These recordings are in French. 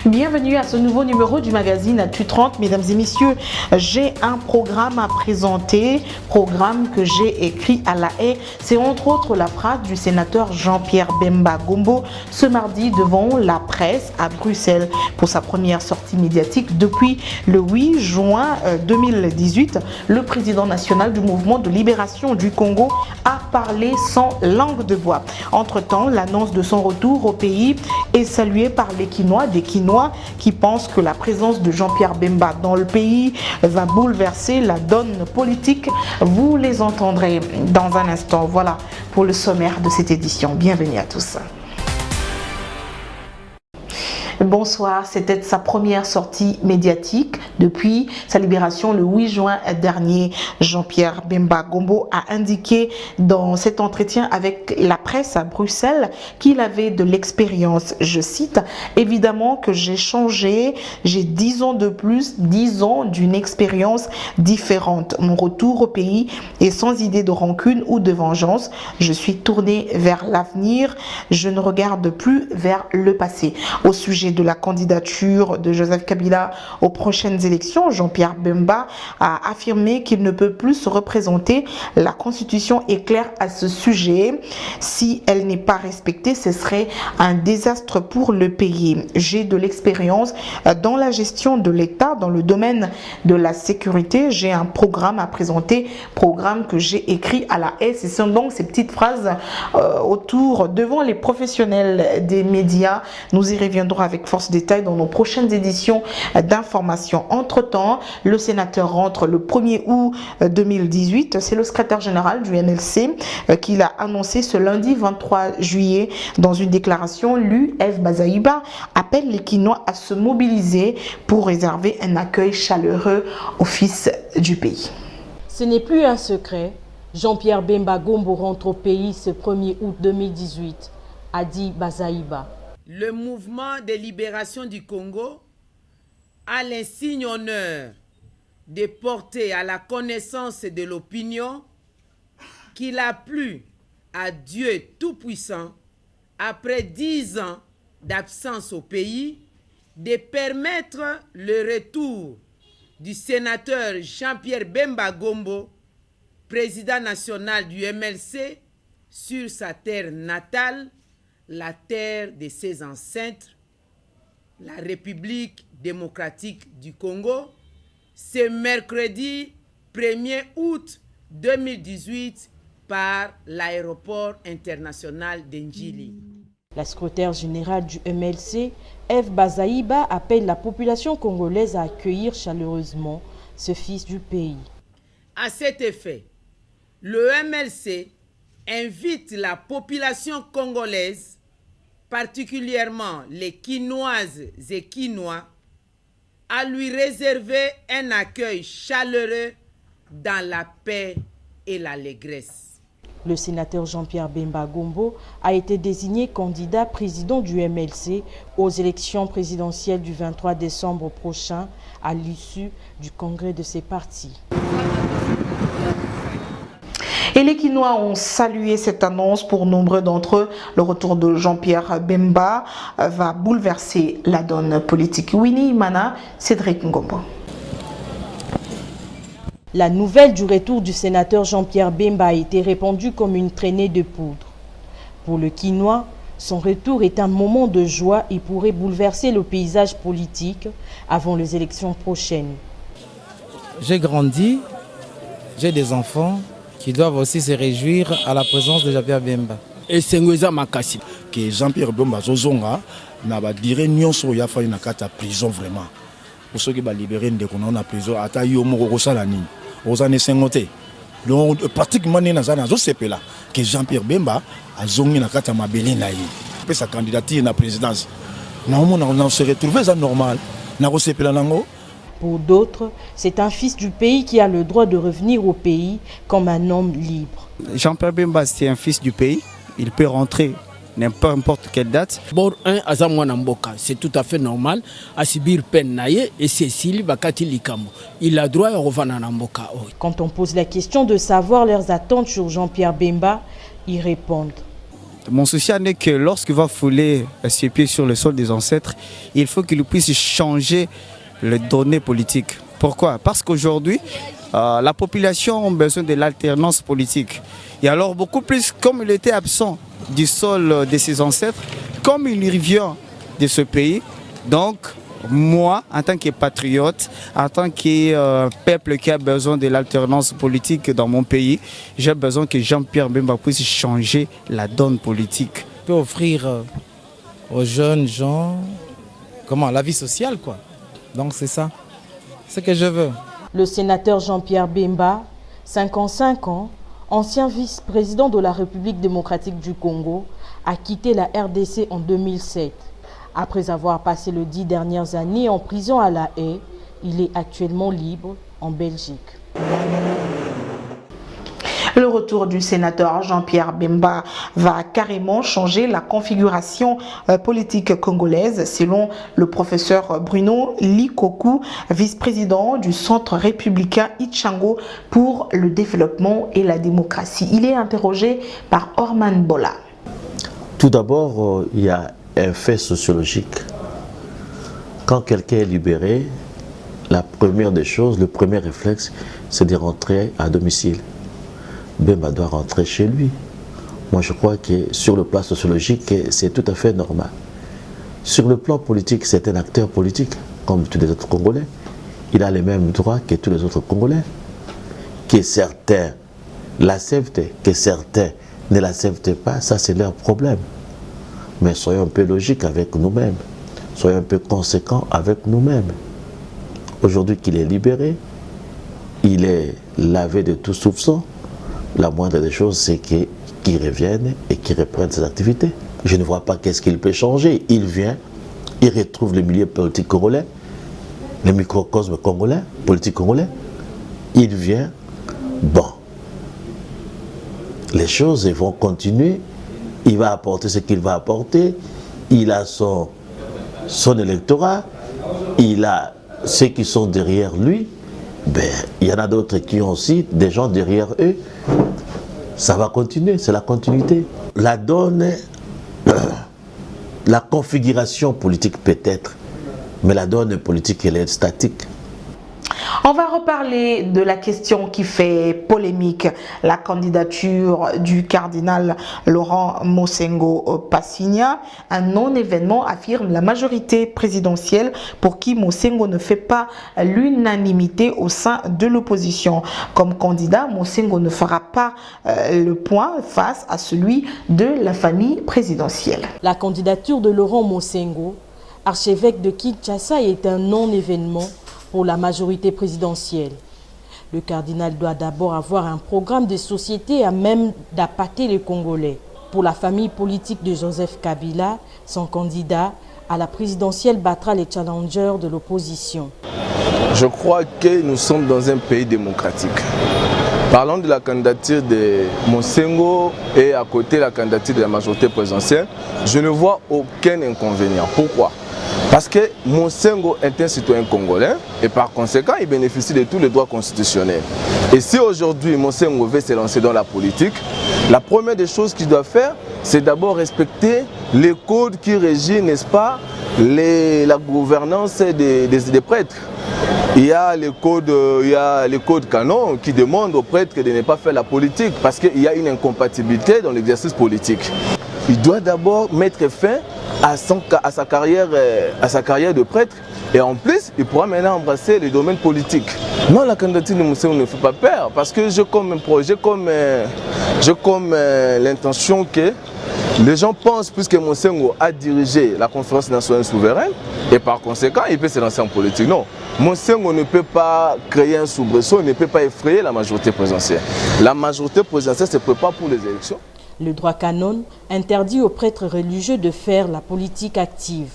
Bienvenue à ce nouveau numéro du magazine Actu 30. Mesdames et messieurs, j'ai un programme à présenter, programme que j'ai écrit à la haie. C'est entre autres la phrase du sénateur Jean-Pierre Bemba Gombo ce mardi devant la presse à Bruxelles pour sa première sortie médiatique depuis le 8 juin 2018. Le président national du mouvement de libération du Congo a parlé sans langue de bois. Entre-temps, l'annonce de son retour au pays est saluée par les Quinois, des Quinois qui pensent que la présence de Jean-Pierre Bemba dans le pays va bouleverser la donne politique. Vous les entendrez dans un instant. Voilà pour le sommaire de cette édition. Bienvenue à tous. Bonsoir, c'était sa première sortie médiatique depuis sa libération le 8 juin dernier. Jean-Pierre Bemba Gombo a indiqué dans cet entretien avec la presse à Bruxelles qu'il avait de l'expérience. Je cite, « Évidemment que j'ai changé, j'ai 10 ans de plus, 10 ans d'une expérience différente. Mon retour au pays est sans idée de rancune ou de vengeance. Je suis tourné vers l'avenir, je ne regarde plus vers le passé. » Au sujet de la candidature de Joseph Kabila aux prochaines élections, Jean-Pierre Bemba a affirmé qu'il ne peut plus se représenter. La Constitution est claire à ce sujet. Si elle n'est pas respectée, ce serait un désastre pour le pays. J'ai de l'expérience dans la gestion de l'État, dans le domaine de la sécurité. J'ai un programme à présenter, programme que j'ai écrit à la haie. Ce sont donc ces petites phrases devant les professionnels des médias. Nous y reviendrons avec force détail dans nos prochaines éditions d'information. Entre-temps, le sénateur rentre le 1er août 2018. C'est le secrétaire général du MLC qui l'a annoncé ce lundi 23 juillet dans une déclaration. L'UF Bazaïba appelle les Quinois à se mobiliser pour réserver un accueil chaleureux au fils du pays. Ce n'est plus un secret. Jean-Pierre Bemba Gombo rentre au pays ce 1er août 2018, a dit Bazaïba. Le mouvement de libération du Congo a l'insigne honneur de porter à la connaissance de l'opinion qu'il a plu à Dieu Tout-Puissant, après 10 ans d'absence au pays, de permettre le retour du sénateur Jean-Pierre Bemba Gombo, président national du MLC, sur sa terre natale, la terre de ses ancêtres, la République démocratique du Congo, ce mercredi 1er août 2018 par l'aéroport international d'Ndjili. La secrétaire générale du MLC, F. Bazaïba, appelle la population congolaise à accueillir chaleureusement ce fils du pays. À cet effet, le MLC invite la population congolaise, particulièrement les Quinoises et Quinois, à lui réserver un accueil chaleureux dans la paix et l'allégresse. Le sénateur Jean-Pierre Bemba Gombo a été désigné candidat président du MLC aux élections présidentielles du 23 décembre prochain à l'issue du congrès de ses partis. Et les Quinois ont salué cette annonce. Pour nombreux d'entre eux, le retour de Jean-Pierre Bemba va bouleverser la donne politique. Winnie Imana, Cédric Ngombo. La nouvelle du retour du sénateur Jean-Pierre Bemba a été répandue comme une traînée de poudre. Pour le Quinois, son retour est un moment de joie et pourrait bouleverser le paysage politique avant les élections prochaines. J'ai grandi, j'ai des enfants qui doivent aussi se réjouir à la présence de Jean-Pierre Bemba. Et c'est Makassi que Jean-Pierre Bemba Zozonga n'a pas dit rien sur la fin de la prison vraiment. Pour ceux qui sont libérés de la prison, à aux années 50. Donc pratiquement dans les années que Jean-Pierre Bemba a zongi na kata mabeli na yi. Pour sa candidature à la présidence. On se retrouve ça normal. Pour d'autres, c'est un fils du pays qui a le droit de revenir au pays comme un homme libre. Jean-Pierre Bemba, c'est un fils du pays. Il peut rentrer n'importe quelle date. C'est tout à fait normal. Asibir Pennaye et Cécile Bakati Likamo. Il a droit à revenir à Mboka. Quand on pose la question de savoir leurs attentes sur Jean-Pierre Bemba, ils répondent. mon souci n'est que lorsqu'il va fouler ses pieds sur le sol des ancêtres, il faut qu'il puisse changer les données politiques. Pourquoi? Parce qu'aujourd'hui, la population a besoin de l'alternance politique. Et alors beaucoup plus, comme il était absent du sol de ses ancêtres, comme il revient de ce pays, donc moi, en tant que patriote, en tant que peuple qui a besoin de l'alternance politique dans mon pays, j'ai besoin que Jean-Pierre Bemba puisse changer la donne politique. On peut offrir aux jeunes gens la vie sociale, quoi. Donc c'est ça, ce que je veux. Le sénateur Jean-Pierre Bemba, 55 ans, ancien vice-président de la République démocratique du Congo, a quitté la RDC en 2007. Après avoir passé les 10 dernières années en prison à La Haye, il est actuellement libre en Belgique. Le retour du sénateur Jean-Pierre Bemba va carrément changer la configuration politique congolaise, selon le professeur Bruno Likoku, vice-président du Centre républicain Ichango pour le développement et la démocratie. Il est interrogé par Orman Bola. Tout d'abord, il y a un fait sociologique. Quand quelqu'un est libéré, la première des choses, le premier réflexe, c'est de rentrer à domicile. Bemba doit rentrer chez lui. Moi, je crois que sur le plan sociologique, c'est tout à fait normal. Sur le plan politique, c'est un acteur politique, comme tous les autres Congolais. Il a les mêmes droits que tous les autres Congolais. Que certains l'acceptent, que certains ne l'acceptent pas, ça c'est leur problème. Mais soyons un peu logiques avec nous-mêmes. Soyons un peu conséquents avec nous-mêmes. Aujourd'hui qu'il est libéré, il est lavé de tout soupçon. La moindre des choses, c'est qu'il revienne et qu'il reprenne ses activités. Je ne vois pas qu'est-ce qu'il peut changer. Il vient, il retrouve le milieu politique congolais, le microcosme congolais, politique congolais. Il vient, bon, les choses vont continuer. Il va apporter ce qu'il va apporter. Il a son électorat. Il a ceux qui sont derrière lui. Ben, il y en a d'autres qui ont aussi des gens derrière eux. Ça va continuer, c'est la continuité. La donne, la configuration politique peut-être, mais la donne politique, elle est statique. On va reparler de la question qui fait polémique, la candidature du cardinal Laurent Mosengo Passigna. Un non-événement, affirme la majorité présidentielle, pour qui Mosengo ne fait pas l'unanimité au sein de l'opposition. Comme candidat, Mosengo ne fera pas le point face à celui de la famille présidentielle. La candidature de Laurent Mosengo, archevêque de Kinshasa, est un non-événement pour la majorité présidentielle. Le cardinal doit d'abord avoir un programme de société à même d'appâter les Congolais. Pour la famille politique de Joseph Kabila, son candidat à la présidentielle battra les challengers de l'opposition. Je crois que nous sommes dans un pays démocratique. Parlons de la candidature de Mosengo et à côté la candidature de la majorité présidentielle, je ne vois aucun inconvénient. Pourquoi ? Parce que Mosengo est un citoyen congolais et par conséquent, il bénéficie de tous les droits constitutionnels. Et si aujourd'hui Mosengo veut se lancer dans la politique, la première des choses qu'il doit faire, c'est d'abord respecter les codes qui régissent, n'est-ce pas, la gouvernance des prêtres. Il y a les codes canons qui demandent aux prêtres de ne pas faire la politique parce qu'il y a une incompatibilité dans l'exercice politique. Il doit d'abord mettre fin à sa carrière de prêtre et en plus, il pourra maintenant embrasser le domaine politique. Non, la candidature de Mosengo ne fait pas peur parce que j'ai comme l'intention que les gens pensent, puisque Mosengo a dirigé la conférence nationale souveraine et par conséquent, il peut se lancer en politique. Non, Mosengo ne peut pas créer un soubresaut, il ne peut pas effrayer la majorité présidentielle. La majorité présidentielle se prépare pour les élections. Le droit canon interdit aux prêtres religieux de faire la politique active.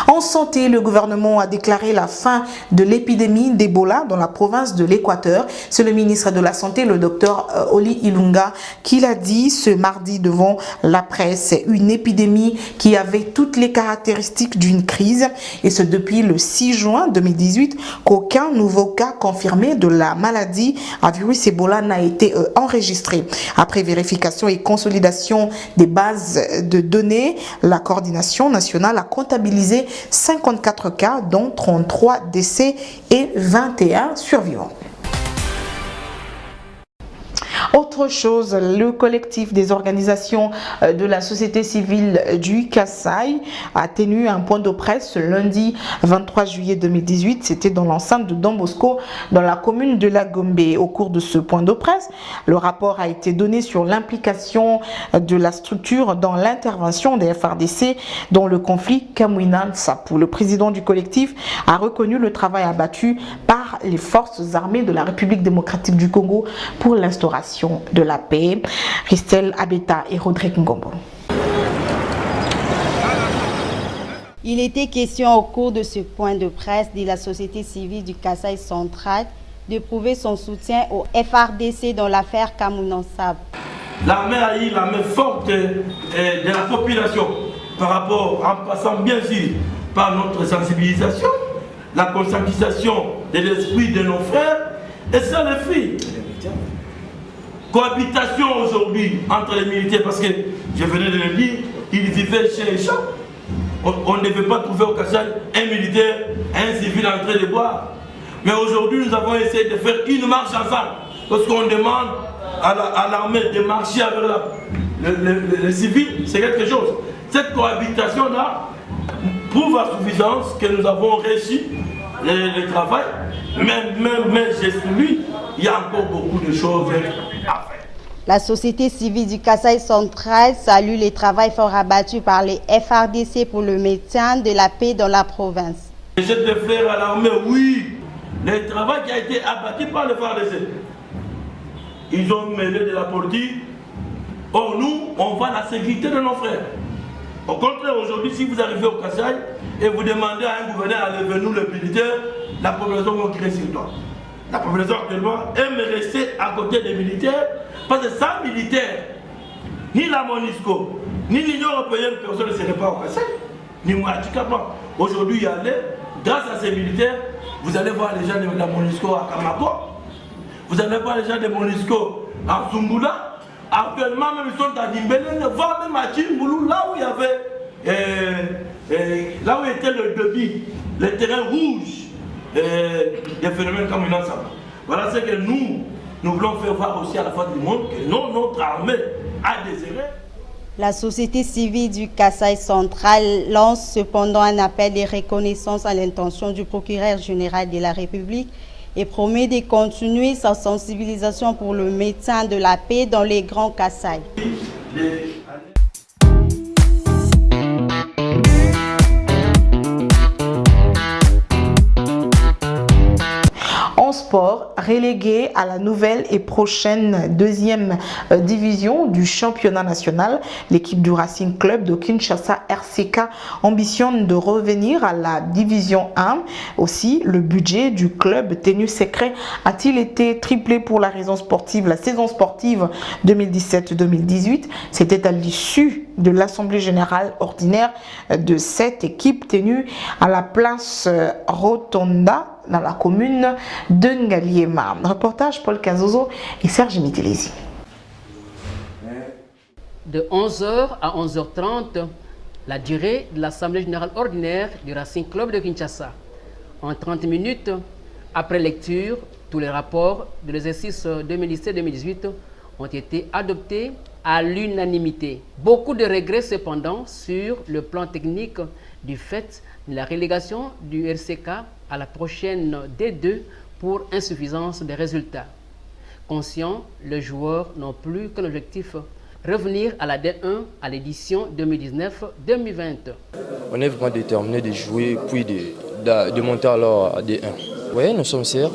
En santé, le gouvernement a déclaré la fin de l'épidémie d'Ebola dans la province de l'Équateur. C'est le ministre de la Santé, le docteur Oli Ilunga, qui l'a dit ce mardi devant la presse. C'est une épidémie qui avait toutes les caractéristiques d'une crise et c'est depuis le 6 juin 2018 qu'aucun nouveau cas confirmé de la maladie à virus Ebola n'a été enregistré. Après vérification et consolidation des bases de données, la coordination nationale a comptabilisé 54 cas, dont 33 décès et 21 survivants. Autre chose, le collectif des organisations de la société civile du Kasaï a tenu un point de presse ce lundi 23 juillet 2018. C'était dans l'enceinte de Don Bosco, dans la commune de La Gombe. Au cours de ce point de presse, le rapport a été donné sur l'implication de la structure dans l'intervention des FARDC dans le conflit Kamwina-Nsapu. Le président du collectif a reconnu le travail abattu par les forces armées de la République démocratique du Congo pour l'instauration de la paix. Christelle Abeta et Rodrigue Ngombo. Il était question au cours de ce point de presse de la société civile du Kasaï central de prouver son soutien au FARDC dans l'affaire Kamwina-Nsapu. L'armée a eu la main forte de la population par rapport, en passant bien sûr par notre sensibilisation, la conscientisation de l'esprit de nos frères et ça les filles. Cohabitation aujourd'hui entre les militaires, parce que je venais de le dire, ils vivaient chez les champs. On ne devait pas trouver au Kasaï un militaire, un civil en train de boire. Mais aujourd'hui, nous avons essayé de faire une marche ensemble. Parce qu'on demande à l'armée de marcher avec les civils, c'est quelque chose. Cette cohabitation-là prouve à suffisance que nous avons réussi le travail. Mais j'ai souligné, il y a encore beaucoup de choses à faire. La société civile du Kasaï central salue le travail fort abattu par les FARDC pour le maintien de la paix dans la province. Je te faire à l'armée, oui, le travail qui a été abattu par les FARDC. Ils ont mêlé de la politique. Or, nous, on voit la sécurité de nos frères. Au contraire, aujourd'hui, si vous arrivez au Kasaï et vous demandez à un gouverneur d'enlever nous le militaire, la population va crier sur toi. La population actuellement aime rester à côté des militaires parce que sans militaires, ni la MONUSCO, ni l'Union européenne, personne ne serait pas au Kasaï, ni moi, aujourd'hui, il y a grâce à ces militaires, vous allez voir les gens de la MONUSCO à Kamako, vous allez voir les gens de MONUSCO à Zumbula. Actuellement, même ils sont à Dimbélé, voire même à Tchimboulou, là où il y avait, là où était le débit, le terrain rouge des phénomènes comme une ensemble. Voilà ce que nous voulons faire voir aussi à la face du monde, que notre armée a des erreurs. La société civile du Kasaï central lance cependant un appel de reconnaissance à l'intention du procureur général de la République et promet de continuer sa sensibilisation pour le maintien de la paix dans les grands Kasaï. En sport, relégué à la nouvelle et prochaine deuxième division du championnat national, l'équipe du Racing Club de Kinshasa RCK ambitionne de revenir à la division 1. Aussi, le budget du club tenu secret a-t-il été triplé pour la raison sportive. La saison sportive 2017-2018, c'était à l'issue de l'Assemblée générale ordinaire de cette équipe tenue à la place Rotonda dans la commune de Ngaliema. Reportage Paul Kazozo et Serge Mitilesi. De 11h à 11h30, la durée de l'Assemblée générale ordinaire du Racing Club de Kinshasa. En 30 minutes, après lecture, tous les rapports de l'exercice 2017-2018 ont été adoptés à l'unanimité. Beaucoup de regrets cependant sur le plan technique du fait de la relégation du RCK à la prochaine D2 pour insuffisance des résultats. Conscient, les joueurs n'ont plus qu'un objectif, revenir à la D1 à l'édition 2019-2020. On est vraiment déterminé de jouer puis de monter alors à D1. Oui, nous sommes sûrs.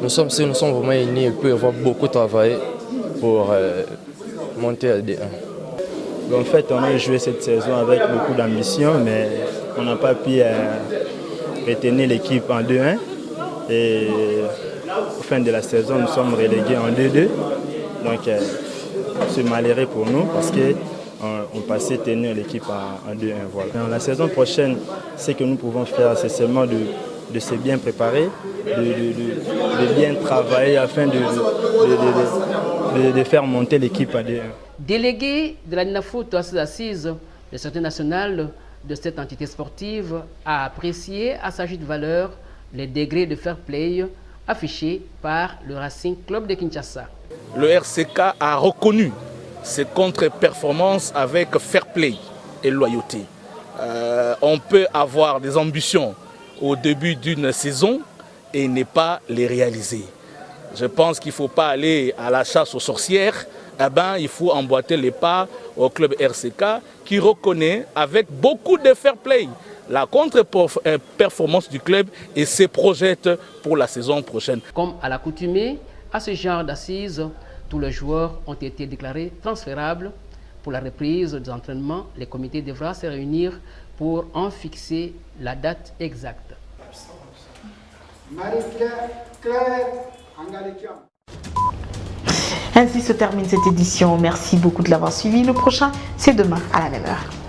Nous sommes vraiment unis et puis avoir beaucoup travaillé pour monter à D1. En fait, on a joué cette saison avec beaucoup d'ambition, mais on n'a pas pu retenir l'équipe en 2-1. Et au fin de la saison, nous sommes relégués en 2-2. Donc, c'est malheureux pour nous parce qu'on pensait tenir l'équipe en 2-1. Voilà. Dans la saison prochaine, ce que nous pouvons faire, c'est seulement de se bien préparer, de bien travailler afin de faire monter l'équipe à 2-1. Délégué de la NINAFOOT à ces assises, le secrétaire national de cette entité sportive a apprécié à sa juste valeur les degrés de fair play affichés par le Racing Club de Kinshasa. Le RCK a reconnu ses contre-performances avec fair play et loyauté. On peut avoir des ambitions au début d'une saison et ne pas les réaliser. Je pense qu'il ne faut pas aller à la chasse aux sorcières. Il faut emboîter les pas au club RCK qui reconnaît avec beaucoup de fair play la contre-performance du club et se projette pour la saison prochaine. Comme à l'accoutumée, à ce genre d'assises, tous les joueurs ont été déclarés transférables. Pour la reprise des entraînements, les comités devront se réunir pour en fixer la date exacte. Ainsi se termine cette édition. Merci beaucoup de l'avoir suivi. Le prochain, c'est demain à la même heure.